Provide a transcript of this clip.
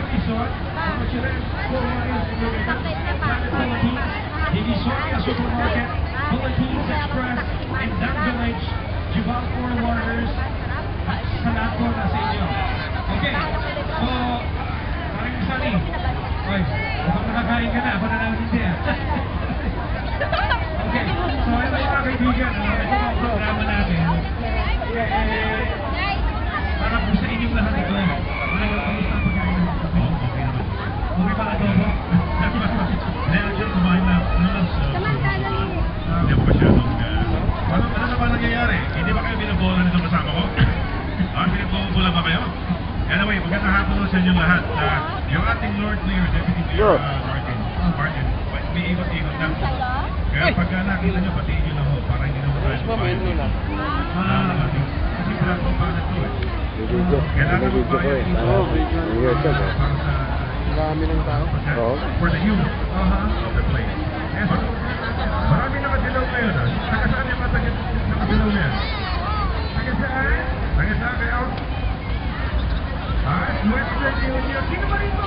Division, Divisoria Supermarket, Philippines Express, and Dam Village, Jubal Forwarders, at salamat po na sa inyo. Okay, so, maraming sali. Oy, mukhang nakakain ka na, ako na naman hindi. Okay, so ito mga kaibigan, ito ang programa natin. Para po sa inyong lahat ito. Kamusta ang pagkain ng kapatid? Okay naman. Okay ba ito po? Hindi, actually, kumain na. Hindi ako masyadong... Ano na ba nangyayari? Hindi ba kayo binabola nito kasama ko? Binabola ba kayo? Anyway, magandang hapon sa inyong lahat. Yung ating Lord Mayor, Deputy Mayor Martin, may ikot-ikot lang. Kaya pagka nakita nyo, patiin nyo lang ho, para hindi naman tayo kumain. Kasi platform pa na ito eh. Kailangan mo ba yun ito para sa... Marami ng tao. For the humor of the place. Marami nakadilaw kayo na. Saka saan yung mga nakadilaw na yan? Saka saan? Saka saan kayo? Western Union. Sino ba rin ito?